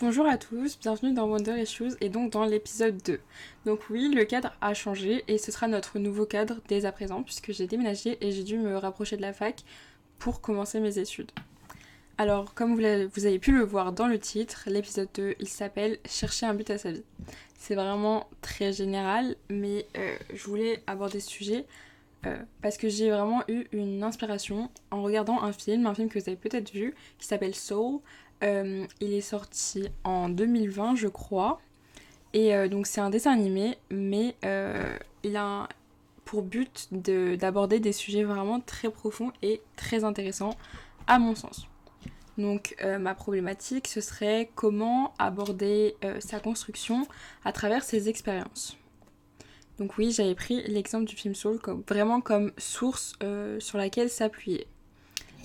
Bonjour à tous, bienvenue dans Wonder Issues et donc dans l'épisode 2. Donc oui, le cadre a changé et ce sera notre nouveau cadre dès à présent puisque j'ai déménagé et j'ai dû me rapprocher de la fac pour commencer mes études. Alors comme vous avez pu le voir dans le titre, l'épisode 2 il s'appelle Chercher un but à sa vie. C'est vraiment très général mais je voulais aborder ce sujet parce que j'ai vraiment eu une inspiration en regardant un film que vous avez peut-être vu, qui s'appelle Soul. Il est sorti en 2020, je crois. Et donc c'est un dessin animé, mais il a pour but d'aborder des sujets vraiment très profonds et très intéressants, à mon sens. Donc ma problématique, ce serait comment aborder sa construction à travers ses expériences. Donc oui, j'avais pris l'exemple du film Soul vraiment comme source sur laquelle s'appuyer.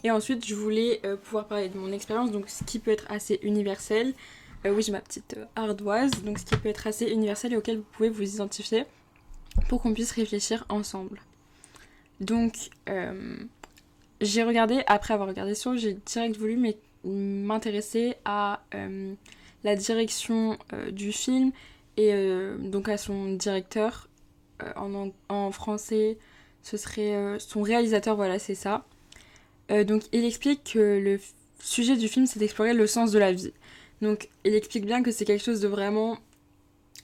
Et ensuite, je voulais pouvoir parler de mon expérience, donc ce qui peut être assez universel. Oui, j'ai ma petite ardoise, donc ce qui peut être assez universel et auquel vous pouvez vous identifier pour qu'on puisse réfléchir ensemble. Donc, j'ai regardé, après avoir regardé Soul, j'ai direct voulu m'intéresser à la direction du film et donc à son directeur. En français, ce serait son réalisateur, voilà, c'est ça. Donc il explique que le sujet du film, c'est d'explorer le sens de la vie. Donc il explique bien que c'est quelque chose de vraiment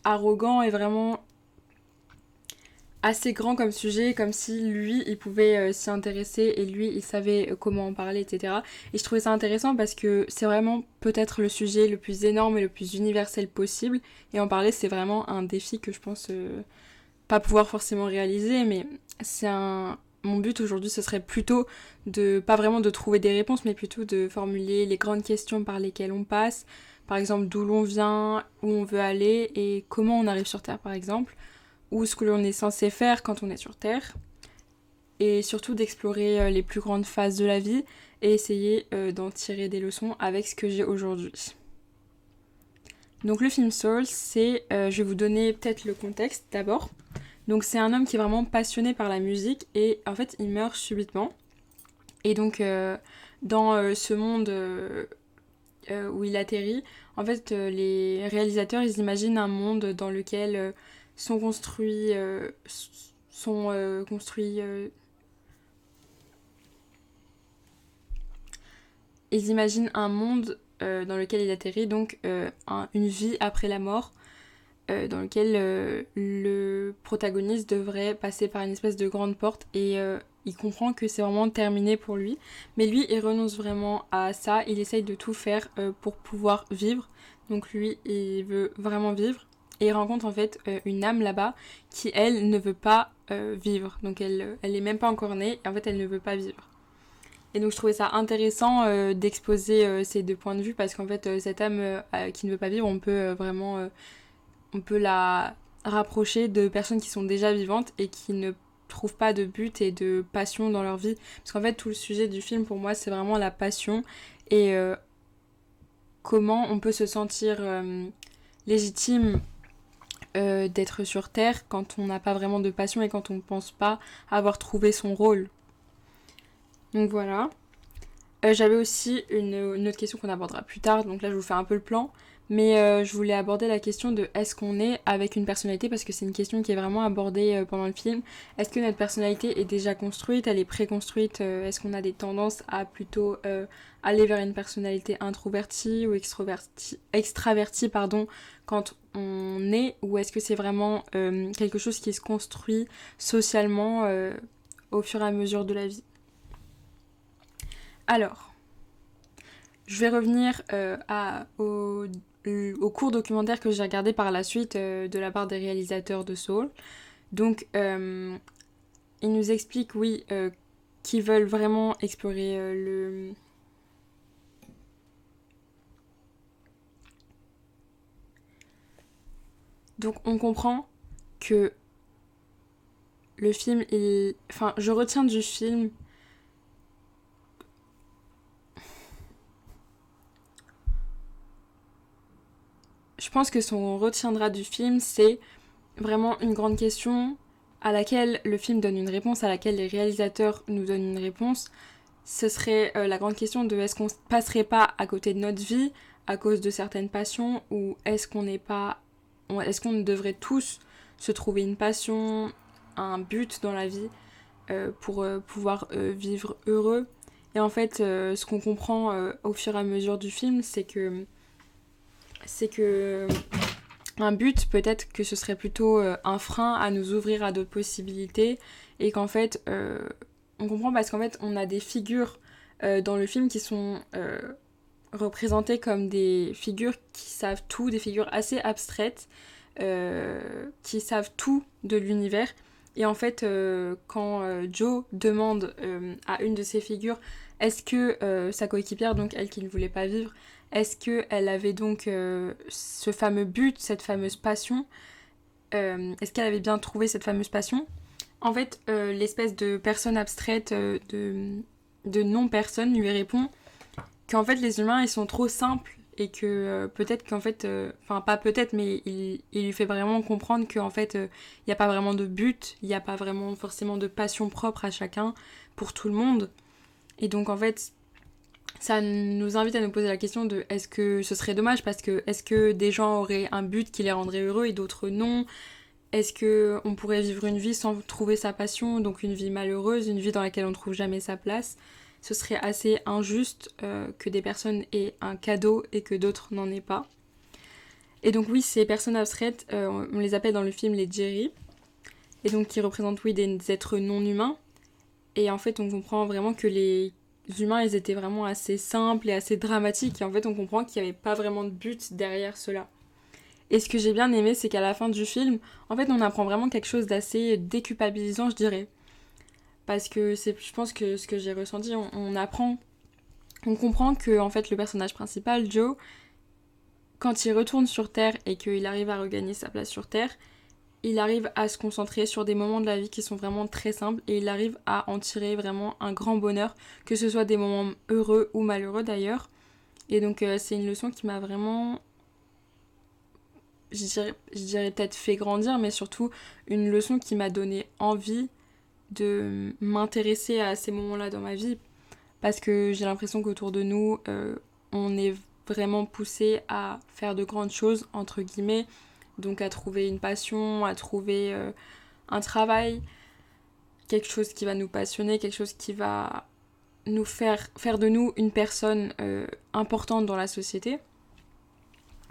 arrogant et vraiment assez grand comme sujet, comme si lui, il pouvait s'y intéresser et lui, il savait comment en parler, etc. Et je trouvais ça intéressant parce que c'est vraiment peut-être le sujet le plus énorme et le plus universel possible. Et en parler, c'est vraiment un défi que je pense pas pouvoir forcément réaliser, mais c'est un... Mon but aujourd'hui, ce serait plutôt de, pas vraiment de trouver des réponses, mais plutôt de formuler les grandes questions par lesquelles on passe. Par exemple, d'où l'on vient, où on veut aller et comment on arrive sur Terre, par exemple. Ou ce que l'on est censé faire quand on est sur Terre. Et surtout d'explorer les plus grandes phases de la vie et essayer d'en tirer des leçons avec ce que j'ai aujourd'hui. Donc le film Soul, c'est, je vais vous donner peut-être le contexte d'abord. Donc c'est un homme qui est vraiment passionné par la musique et en fait il meurt subitement. Et donc dans ce monde où il atterrit, en fait les réalisateurs ils imaginent un monde dans lequel sont construits ils imaginent un monde dans lequel il atterrit, donc une vie après la mort dans lequel le protagoniste devrait passer par une espèce de grande porte et il comprend que c'est vraiment terminé pour lui. Mais lui, il renonce vraiment à ça, il essaye de tout faire pour pouvoir vivre. Donc lui, il veut vraiment vivre. Et il rencontre en fait une âme là-bas qui, elle, ne veut pas vivre. Donc elle est même pas encore née et en fait, elle ne veut pas vivre. Et donc je trouvais ça intéressant d'exposer ces deux points de vue parce qu'en fait, cette âme qui ne veut pas vivre, on peut la rapprocher de personnes qui sont déjà vivantes et qui ne trouvent pas de but et de passion dans leur vie. Parce qu'en fait, tout le sujet du film, pour moi, c'est vraiment la passion et comment on peut se sentir légitime d'être sur Terre quand on n'a pas vraiment de passion et quand on ne pense pas avoir trouvé son rôle. Donc voilà. J'avais aussi une autre question qu'on abordera plus tard, donc là je vous fais un peu le plan. Mais je voulais aborder la question de est-ce qu'on est avec une personnalité, parce que c'est une question qui est vraiment abordée pendant le film. Est-ce que notre personnalité est déjà construite, elle est préconstruite, est-ce qu'on a des tendances à plutôt aller vers une personnalité introvertie ou extravertie pardon, quand on est, ou est-ce que c'est vraiment quelque chose qui se construit socialement au fur et à mesure de la vie. Alors, je vais revenir au court documentaire que j'ai regardé par la suite de la part des réalisateurs de Soul. Donc, ils nous expliquent, oui, qu'ils veulent vraiment explorer le... Donc, on comprend que le film, Enfin, je retiens du film... Je pense que ce qu'on retiendra du film, c'est vraiment une grande question à laquelle le film donne une réponse, à laquelle les réalisateurs nous donnent une réponse. Ce serait la grande question de est-ce qu'on passerait pas à côté de notre vie à cause de certaines passions, ou est-ce qu'on ne devrait tous se trouver une passion, un but dans la vie pour pouvoir vivre heureux. Et en fait, ce qu'on comprend au fur et à mesure du film, c'est que un but, peut-être que ce serait plutôt un frein à nous ouvrir à d'autres possibilités, et qu'en fait, on comprend parce qu'en fait, on a des figures dans le film qui sont représentées comme des figures qui savent tout, des figures assez abstraites, qui savent tout de l'univers. Et en fait, quand Joe demande à une de ces figures, est-ce que sa coéquipière, donc elle qui ne voulait pas vivre, est-ce qu'elle avait donc ce fameux but, cette fameuse passion, est-ce qu'elle avait bien trouvé cette fameuse passion? En fait, l'espèce de personne abstraite, de non-personne lui répond qu'en fait les humains ils sont trop simples et que peut-être qu'en fait, enfin pas peut-être, mais il lui fait vraiment comprendre qu'en fait il n'y a pas vraiment de but, il n'y a pas vraiment forcément de passion propre à chacun pour tout le monde. Et donc en fait ça nous invite à nous poser la question de est-ce que ce serait dommage parce que est-ce que des gens auraient un but qui les rendrait heureux et d'autres non? Est-ce que on pourrait vivre une vie sans trouver sa passion, donc une vie malheureuse, une vie dans laquelle on ne trouve jamais sa place? Ce serait assez injuste que des personnes aient un cadeau et que d'autres n'en aient pas. Et donc oui, ces personnes abstraites, on les appelle dans le film les Jerry, et donc qui représentent oui des êtres non humains. Et en fait, on comprend vraiment que les humains, ils étaient vraiment assez simples et assez dramatiques, et en fait, on comprend qu'il n'y avait pas vraiment de but derrière cela. Et ce que j'ai bien aimé, c'est qu'à la fin du film, en fait, on apprend vraiment quelque chose d'assez déculpabilisant, je dirais. Parce que je pense que ce que j'ai ressenti, on comprend que en fait le personnage principal, Joe, quand il retourne sur Terre et qu'il arrive à regagner sa place sur Terre, il arrive à se concentrer sur des moments de la vie qui sont vraiment très simples et il arrive à en tirer vraiment un grand bonheur, que ce soit des moments heureux ou malheureux d'ailleurs. Et donc c'est une leçon qui m'a vraiment, je dirais peut-être fait grandir, mais surtout une leçon qui m'a donné envie de m'intéresser à ces moments-là dans ma vie, parce que j'ai l'impression qu'autour de nous, on est vraiment poussé à faire de grandes choses, entre guillemets, donc à trouver une passion, à trouver un travail, quelque chose qui va nous passionner, quelque chose qui va nous faire de nous une personne importante dans la société.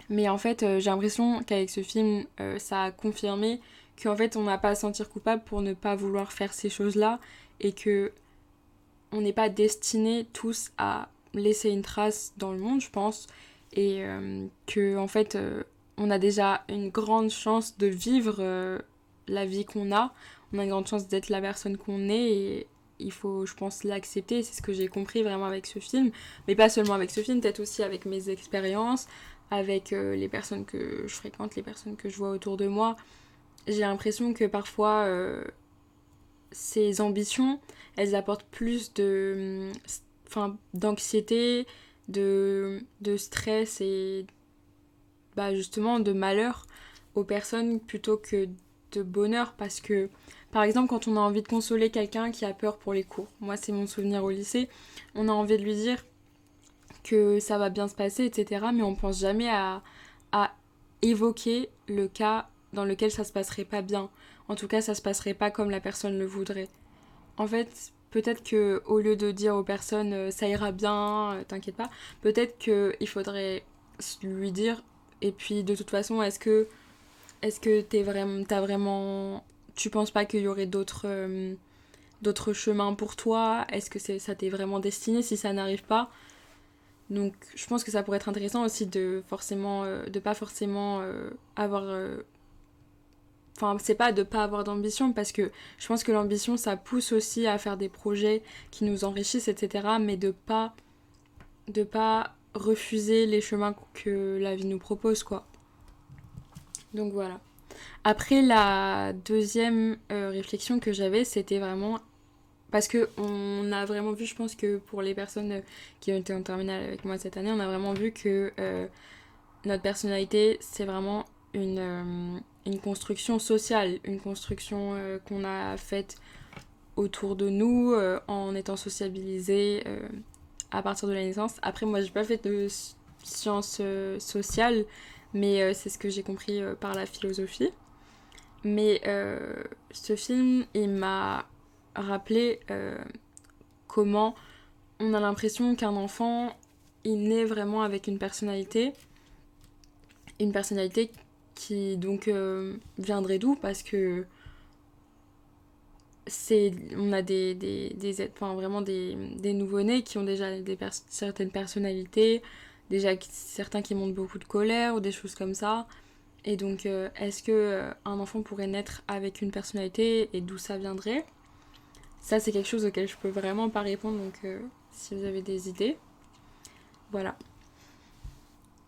Mais en fait, j'ai l'impression qu'avec ce film, ça a confirmé qu'en fait, on n'a pas à se sentir coupable pour ne pas vouloir faire ces choses-là et que on n'est pas destinés tous à laisser une trace dans le monde, je pense, et que en fait, on a déjà une grande chance de vivre la vie qu'on a. On a une grande chance d'être la personne qu'on est et il faut, je pense, l'accepter. C'est ce que j'ai compris vraiment avec ce film, mais pas seulement avec ce film, peut-être aussi avec mes expériences, avec les personnes que je fréquente, les personnes que je vois autour de moi. J'ai l'impression que parfois ces ambitions, elles apportent plus d'anxiété, de stress et justement de malheur aux personnes plutôt que de bonheur, parce que par exemple quand on a envie de consoler quelqu'un qui a peur pour les cours, moi c'est mon souvenir au lycée, on a envie de lui dire que ça va bien se passer, etc. Mais on pense jamais à évoquer le cas dans lequel ça se passerait pas bien. En tout cas, ça se passerait pas comme la personne le voudrait. En fait, peut-être que au lieu de dire aux personnes ça ira bien, t'inquiète pas, peut-être qu'il faudrait lui dire et puis de toute façon, est-ce que t'as vraiment tu penses pas qu'il y aurait d'autres chemins pour toi? Est-ce que ça t'est vraiment destiné si ça n'arrive pas? Donc je pense que ça pourrait être intéressant aussi de pas forcément avoir enfin c'est pas de pas avoir d'ambition, parce que je pense que l'ambition ça pousse aussi à faire des projets qui nous enrichissent, etc., mais de pas refuser les chemins que la vie nous propose, quoi. Donc voilà. Après, la deuxième réflexion que j'avais, c'était vraiment parce que on a vraiment vu, je pense que pour les personnes qui ont été en terminale avec moi cette année, on a vraiment vu que notre personnalité, c'est vraiment une construction sociale, une construction qu'on a faite autour de nous, en étant sociabilisé à partir de la naissance. Après, moi, j'ai pas fait sciences sociales, mais c'est ce que j'ai compris par la philosophie. Mais ce film, il m'a rappelé comment on a l'impression qu'un enfant, il naît vraiment avec une personnalité qui donc viendrait d'où, parce que on a enfin, vraiment des nouveau-nés qui ont déjà certaines personnalités, déjà certains qui montrent beaucoup de colère ou des choses comme ça. Et donc, est-ce que un enfant pourrait naître avec une personnalité et d'où ça viendrait? Ça, c'est quelque chose auquel je peux vraiment pas répondre, donc si vous avez des idées, voilà.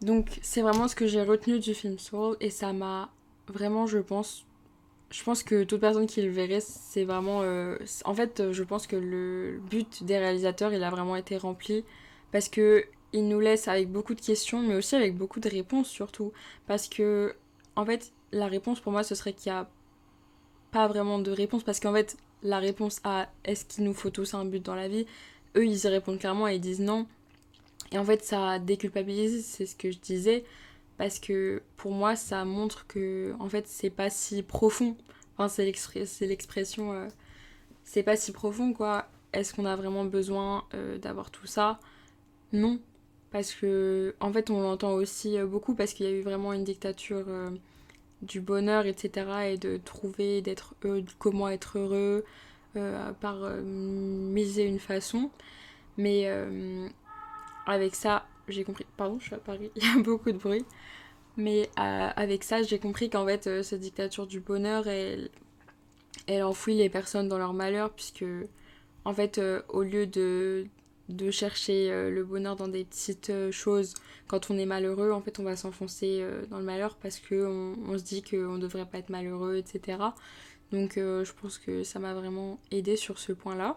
Donc, c'est vraiment ce que j'ai retenu du film Soul, et ça m'a vraiment, je pense que toute personne qui le verrait, c'est vraiment... en fait, je pense que le but des réalisateurs, il a vraiment été rempli, parce que il nous laisse avec beaucoup de questions, mais aussi avec beaucoup de réponses surtout. Parce que, en fait, la réponse pour moi, ce serait qu'il n'y a pas vraiment de réponse, parce qu'en fait, la réponse à est-ce qu'il nous faut tous un but dans la vie, eux, ils y répondent clairement et ils disent non. Et en fait, ça déculpabilise, c'est ce que je disais, parce que pour moi, ça montre que, en fait, c'est pas si profond. Enfin, c'est l'expression, c'est pas si profond, quoi. Est-ce qu'on a vraiment besoin d'avoir tout ça? Non. Parce que, en fait, on l'entend aussi beaucoup, parce qu'il y a eu vraiment une dictature du bonheur, etc. Et de trouver, comment être heureux par miser une façon. Mais avec ça, j'ai compris. Pardon, je suis à Paris, il y a beaucoup de bruit. Mais avec ça, j'ai compris qu'en fait, cette dictature du bonheur, elle enfouit les personnes dans leur malheur, puisque, en fait, au lieu de chercher le bonheur dans des petites choses, quand on est malheureux, en fait, on va s'enfoncer dans le malheur parce qu'on se dit qu'on ne devrait pas être malheureux, etc. Donc, je pense que ça m'a vraiment aidée sur ce point-là.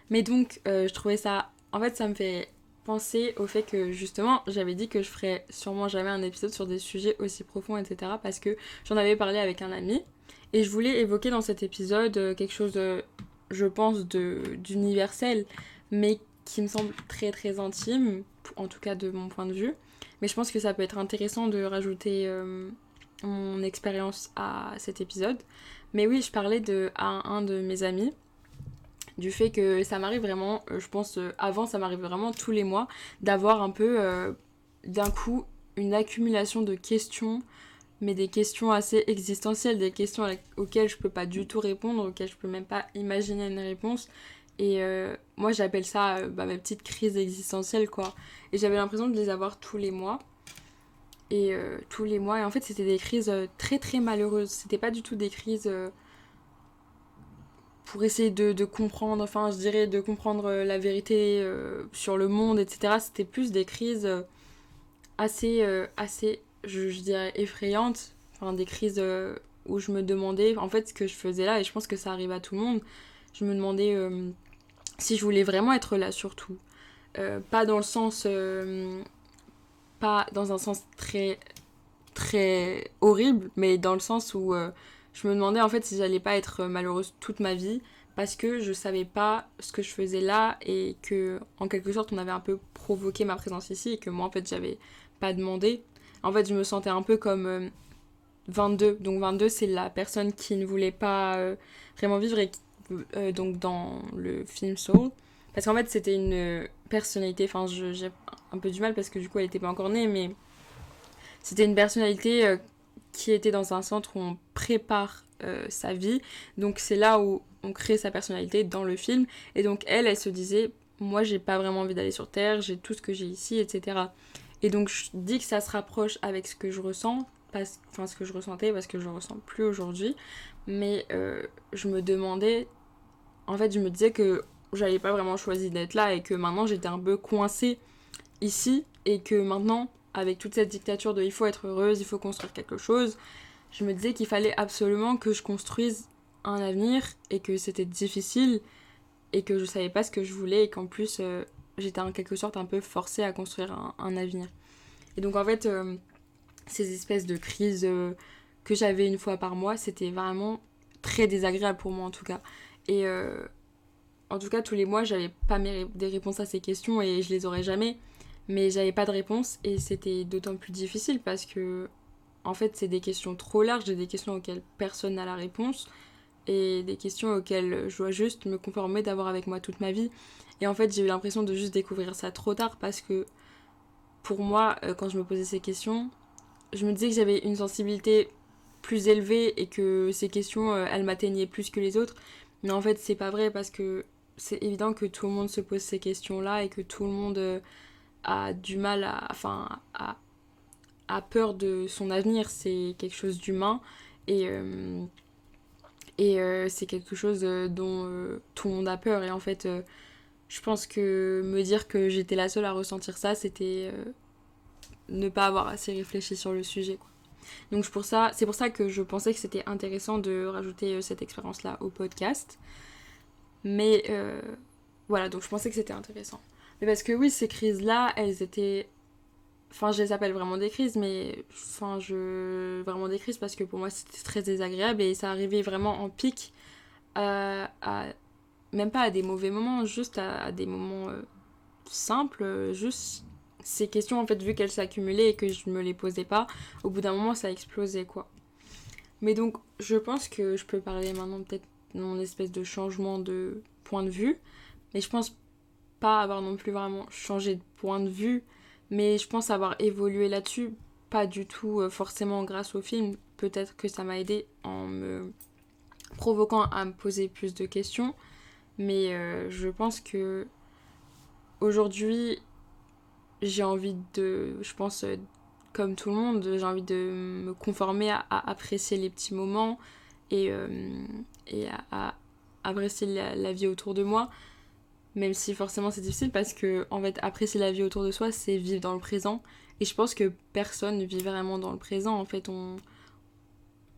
Mais donc, je trouvais ça... En fait, ça me fait penser au fait que, justement, j'avais dit que je ferais sûrement jamais un épisode sur des sujets aussi profonds, etc. Parce que j'en avais parlé avec un ami. Et je voulais évoquer dans cet épisode quelque chose, je pense, d'universel, mais qui me semble très très intime, en tout cas de mon point de vue. Mais je pense que ça peut être intéressant de rajouter mon expérience à cet épisode. Mais oui, je parlais à un de mes amis du fait que ça m'arrive vraiment, je pense, avant ça m'arrivait vraiment tous les mois, d'avoir un peu d'un coup une accumulation de questions, mais des questions assez existentielles, des questions auxquelles je peux pas du tout répondre, auxquelles je peux même pas imaginer une réponse. Et moi j'appelle ça ma petite crise existentielle, quoi. Et j'avais l'impression de les avoir tous les mois. Et tous les mois, et en fait c'était des crises très très malheureuses. C'était pas du tout des crises pour essayer de comprendre, enfin je dirais de comprendre la vérité sur le monde, etc. C'était plus des crises assez je dirais, effrayantes, enfin des crises où je me demandais en fait ce que je faisais là, et je pense que ça arrive à tout le monde. Je me demandais si je voulais vraiment être là, surtout. Pas dans le sens... pas dans un sens très très horrible, mais dans le sens où je me demandais en fait si j'allais pas être malheureuse toute ma vie, parce que je savais pas ce que je faisais là, et que en quelque sorte on avait un peu provoqué ma présence ici, et que moi en fait j'avais pas demandé. En fait je me sentais un peu comme 22. Donc 22 c'est la personne qui ne voulait pas vraiment vivre, et donc dans le film Soul. Parce qu'en fait c'était une personnalité, enfin j'ai un peu du mal parce que du coup elle était pas encore née, mais c'était une personnalité qui était dans un centre où on prépare sa vie. Donc c'est là où on crée sa personnalité dans le film. Et donc elle se disait, moi j'ai pas vraiment envie d'aller sur Terre, j'ai tout ce que j'ai ici, etc. Et donc je dis que ça se rapproche avec ce que je ressens, enfin ce que je ressentais, parce que je le ressens plus aujourd'hui. Mais je me demandais, en fait je me disais que j'avais pas vraiment choisi d'être là, et que maintenant j'étais un peu coincée ici, et que maintenant, avec toute cette dictature de il faut être heureuse, il faut construire quelque chose, je me disais qu'il fallait absolument que je construise un avenir, et que c'était difficile, et que je savais pas ce que je voulais, et qu'en plus j'étais en quelque sorte un peu forcée à construire un avenir. Et donc en fait, ces espèces de crises que j'avais une fois par mois, c'était vraiment très désagréable pour moi en tout cas. Et en tout cas, tous les mois, j'avais pas des réponses à ces questions, et je les aurais jamais. mais j'avais pas de réponse et c'était d'autant plus difficile parce que en fait c'est des questions trop larges, des questions auxquelles personne n'a la réponse et des questions auxquelles je dois juste me conformer d'avoir avec moi toute ma vie. Et en fait j'ai eu l'impression de juste découvrir ça trop tard parce que pour moi quand je me posais ces questions, je me disais que j'avais une sensibilité plus élevée et que ces questions elles m'atteignaient plus que les autres, mais en fait c'est pas vrai parce que c'est évident que tout le monde se pose ces questions là et que tout le monde a du mal a peur de son avenir, c'est quelque chose d'humain et, c'est quelque chose dont tout le monde a peur. Et en fait, je pense que me dire que j'étais la seule à ressentir ça, c'était ne pas avoir assez réfléchi sur le sujet, quoi. Donc c'est pour ça que je pensais que c'était intéressant de rajouter cette expérience-là au podcast. Mais voilà, donc je pensais que c'était intéressant. Mais parce que oui, ces crises-là, elles étaient... Enfin, je les appelle vraiment des crises, mais vraiment des crises parce que pour moi c'était très désagréable et ça arrivait vraiment en pic à... même pas à des mauvais moments, juste à des moments simples, juste ces questions en fait vu qu'elles s'accumulaient et que je me les posais pas, au bout d'un moment ça explosait quoi. Mais donc je pense que je peux parler maintenant peut-être de mon espèce de changement de point de vue, mais je pense pas avoir non plus vraiment changé de point de vue, mais je pense avoir évolué là-dessus, pas du tout forcément grâce au film. Peut-être que ça m'a aidé en me provoquant à me poser plus de questions, mais je pense que aujourd'hui j'ai envie de, je pense comme tout le monde, j'ai envie de me conformer à apprécier les petits moments et, à apprécier la vie autour de moi. Même si forcément c'est difficile parce que en fait apprécier la vie autour de soi c'est vivre dans le présent et je pense que personne ne vit vraiment dans le présent. En fait on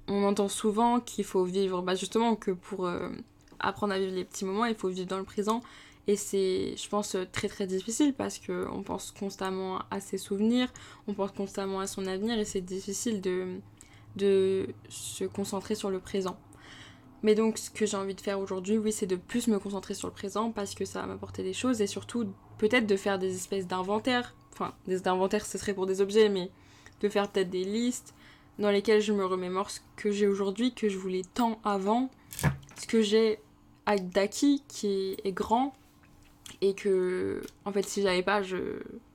entend souvent qu'il faut vivre justement que pour apprendre à vivre les petits moments il faut vivre dans le présent et c'est je pense très très difficile parce que on pense constamment à ses souvenirs, on pense constamment à son avenir et c'est difficile de se concentrer sur le présent. Mais donc, ce que j'ai envie de faire aujourd'hui, oui, c'est de plus me concentrer sur le présent parce que ça va m'apporter des choses et surtout, peut-être de faire des espèces d'inventaires. Enfin, des inventaires, ce serait pour des objets, mais de faire peut-être des listes dans lesquelles je me remémore ce que j'ai aujourd'hui, que je voulais tant avant, ce que j'ai d'acquis qui est grand et que, en fait, si j'avais pas, je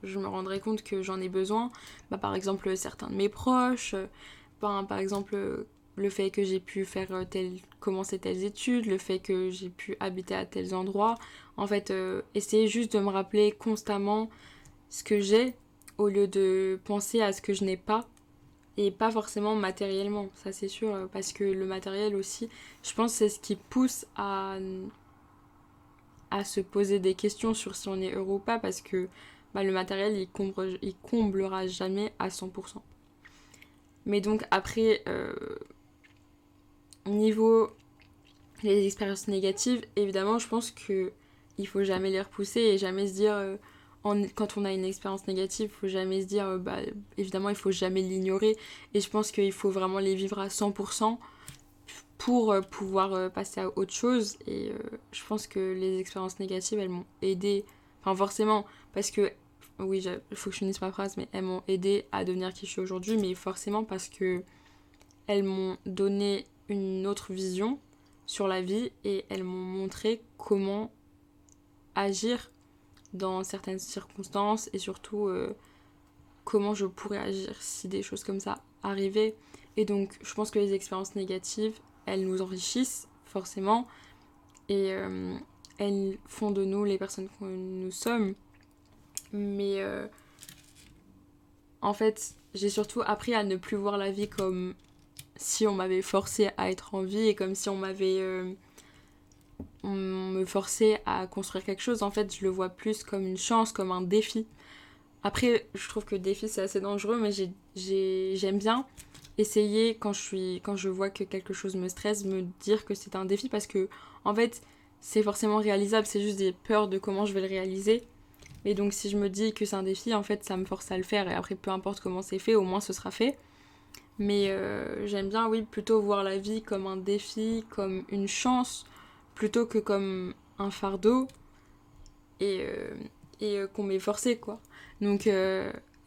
me rendrais compte que j'en ai besoin. Par exemple, certains de mes proches, par exemple le fait que j'ai pu faire commencer telles études, le fait que j'ai pu habiter à tels endroits. En fait, essayer juste de me rappeler constamment ce que j'ai au lieu de penser à ce que je n'ai pas et pas forcément matériellement, ça c'est sûr, parce que le matériel aussi, je pense que c'est ce qui pousse à se poser des questions sur si on est heureux ou pas parce que le matériel il comblera jamais à 100%. Mais donc après, niveau les expériences négatives, évidemment je pense que il faut jamais les repousser et jamais se dire quand on a une expérience négative, il faut jamais se dire évidemment il faut jamais l'ignorer et je pense qu'il faut vraiment les vivre à 100% pour pouvoir passer à autre chose et je pense que les expériences négatives elles m'ont aidé, enfin forcément parce que oui il faut que je finisse ma phrase mais elles m'ont aidé à devenir qui je suis aujourd'hui mais forcément parce que elles m'ont donné une autre vision sur la vie et elles m'ont montré comment agir dans certaines circonstances et surtout comment je pourrais agir si des choses comme ça arrivaient. Et donc je pense que les expériences négatives, elles nous enrichissent forcément et elles font de nous les personnes que nous sommes. Mais en fait, j'ai surtout appris à ne plus voir la vie comme si on m'avait forcé à être en vie et comme si on me forçait à construire quelque chose. En fait, je le vois plus comme une chance, comme un défi. Après, je trouve que défi c'est assez dangereux, mais j'aime bien essayer quand je vois que quelque chose me stresse, me dire que c'est un défi parce que en fait c'est forcément réalisable, c'est juste des peurs de comment je vais le réaliser. Et donc si je me dis que c'est un défi, en fait ça me force à le faire et après peu importe comment c'est fait, au moins ce sera fait. Mais j'aime bien, oui, plutôt voir la vie comme un défi, comme une chance, plutôt que comme un fardeau. Et, et qu'on m'ait forcé, quoi. Donc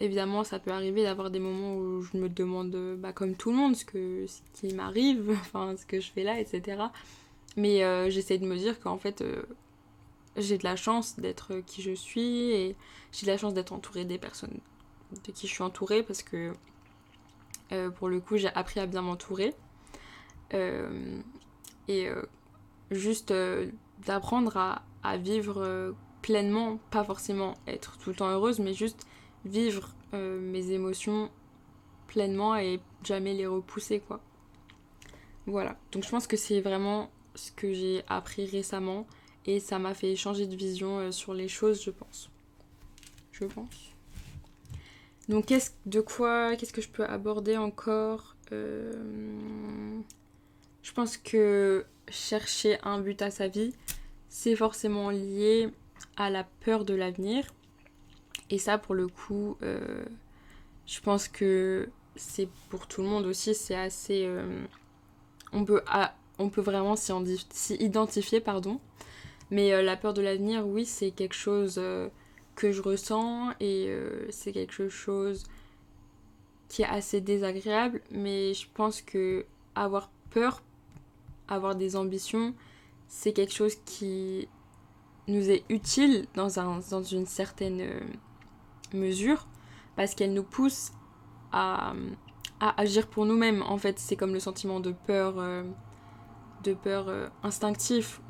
évidemment ça peut arriver d'avoir des moments où je me demande comme tout le monde ce qui m'arrive, enfin ce que je fais là, etc. Mais j'essaie de me dire qu'en fait j'ai de la chance d'être qui je suis et j'ai de la chance d'être entourée des personnes de qui je suis entourée parce que pour le coup j'ai appris à bien m'entourer et juste d'apprendre à vivre pleinement, pas forcément être tout le temps heureuse, mais juste vivre mes émotions pleinement et jamais les repousser, quoi. Voilà, donc je pense que c'est vraiment ce que j'ai appris récemment et ça m'a fait changer de vision sur les choses, je pense. Je pense. Donc qu'est-ce que je peux aborder encore Je pense que chercher un but à sa vie, c'est forcément lié à la peur de l'avenir. Et ça, pour le coup, je pense que c'est pour tout le monde aussi, c'est assez... on peut vraiment s'y identifier, pardon. Mais la peur de l'avenir, oui, c'est quelque chose que je ressens et c'est quelque chose qui est assez désagréable. Mais je pense que avoir peur, avoir des ambitions, c'est quelque chose qui nous est utile dans une certaine mesure parce qu'elle nous pousse à, à agir pour nous-mêmes. En fait, c'est comme le sentiment de peur instinctif.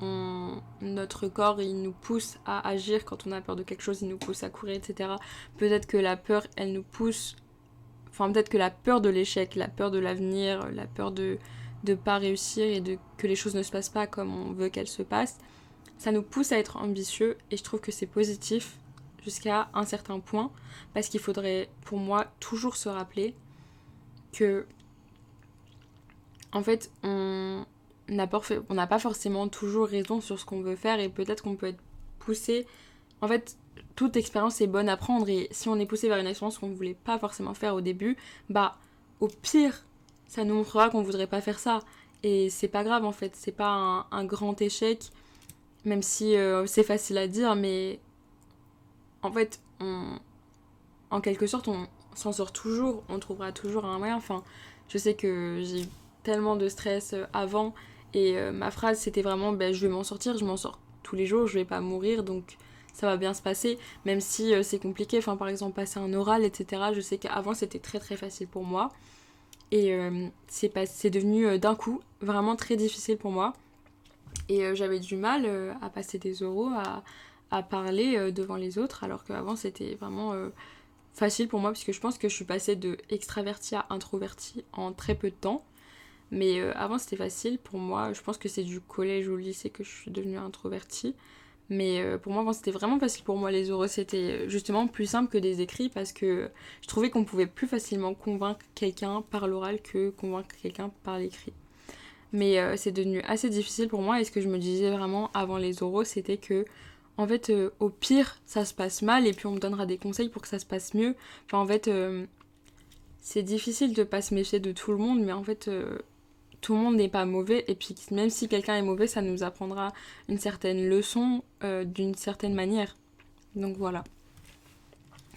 Notre corps, il nous pousse à agir quand on a peur de quelque chose, il nous pousse à courir, etc. Peut-être que la peur, elle nous pousse... Enfin, peut-être que la peur de l'échec, la peur de l'avenir, la peur de pas réussir et que les choses ne se passent pas comme on veut qu'elles se passent, ça nous pousse à être ambitieux et je trouve que c'est positif jusqu'à un certain point parce qu'il faudrait pour moi toujours se rappeler que en fait on n'a pas forcément toujours raison sur ce qu'on veut faire et peut-être qu'on peut être poussé. En fait, toute expérience est bonne à prendre et si on est poussé vers une expérience qu'on ne voulait pas forcément faire au début, au pire ça nous montrera qu'on voudrait pas faire ça et c'est pas grave en fait, c'est pas un grand échec. Même si c'est facile à dire, mais en fait, en quelque sorte, on s'en sort toujours, on trouvera toujours un moyen. Enfin, je sais que j'ai eu tellement de stress avant, et ma phrase c'était vraiment je vais m'en sortir, je m'en sors tous les jours, je vais pas mourir, donc ça va bien se passer, même si c'est compliqué. Enfin, par exemple, passer un oral, etc. Je sais qu'avant c'était très très facile pour moi, et c'est devenu d'un coup vraiment très difficile pour moi. Et j'avais du mal à passer des oraux, à parler devant les autres, alors qu'avant c'était vraiment facile pour moi, parce que je pense que je suis passée de extravertie à introvertie en très peu de temps. Mais avant c'était facile pour moi, je pense que c'est du collège au lycée que je suis devenue introvertie. Mais pour moi, avant, c'était vraiment facile pour moi les oraux, c'était justement plus simple que des écrits parce que je trouvais qu'on pouvait plus facilement convaincre quelqu'un par l'oral que convaincre quelqu'un par l'écrit. Mais c'est devenu assez difficile pour moi et ce que je me disais vraiment avant les oraux, c'était que en fait au pire ça se passe mal et puis on me donnera des conseils pour que ça se passe mieux. Enfin en fait c'est difficile de pas se méfier de tout le monde, mais en fait tout le monde n'est pas mauvais et puis même si quelqu'un est mauvais, ça nous apprendra une certaine leçon d'une certaine manière. Donc voilà.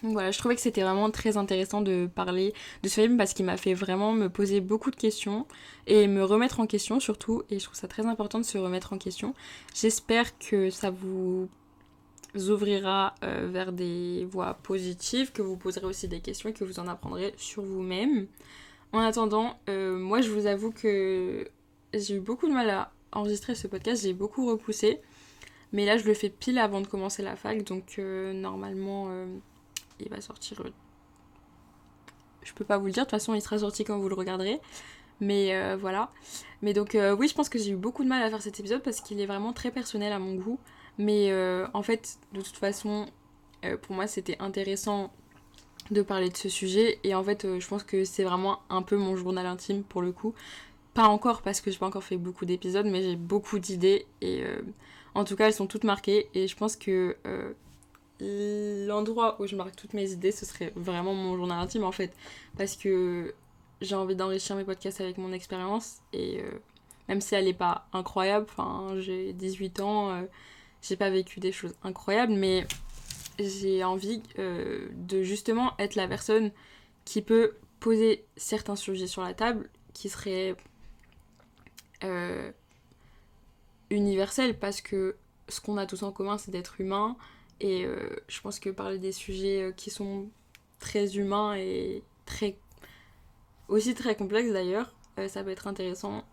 Donc voilà, je trouvais que c'était vraiment très intéressant de parler de ce film parce qu'il m'a fait vraiment me poser beaucoup de questions et me remettre en question surtout, et je trouve ça très important de se remettre en question. J'espère que ça vous ouvrira vers des voies positives, que vous poserez aussi des questions et que vous en apprendrez sur vous-même. En attendant, moi je vous avoue que j'ai eu beaucoup de mal à enregistrer ce podcast, j'ai beaucoup repoussé, mais là je le fais pile avant de commencer la fac, donc normalement... il va sortir. Je peux pas vous le dire, de toute façon il sera sorti quand vous le regarderez. Mais voilà. Mais donc oui, je pense que j'ai eu beaucoup de mal à faire cet épisode parce qu'il est vraiment très personnel à mon goût. Mais en fait, de toute façon, pour moi c'était intéressant de parler de ce sujet. Et en fait, je pense que c'est vraiment un peu mon journal intime pour le coup. Pas encore parce que j'ai pas encore fait beaucoup d'épisodes, mais j'ai beaucoup d'idées. Et en tout cas, elles sont toutes marquées. Et je pense que l'endroit où je marque toutes mes idées, ce serait vraiment mon journal intime en fait, parce que j'ai envie d'enrichir mes podcasts avec mon expérience et même si elle est pas incroyable, enfin j'ai 18 ans, j'ai pas vécu des choses incroyables, mais j'ai envie de justement être la personne qui peut poser certains sujets sur la table qui seraient universels, parce que ce qu'on a tous en commun, c'est d'être humain. Et je pense que parler des sujets qui sont très humains et aussi très complexes d'ailleurs, ça peut être intéressant.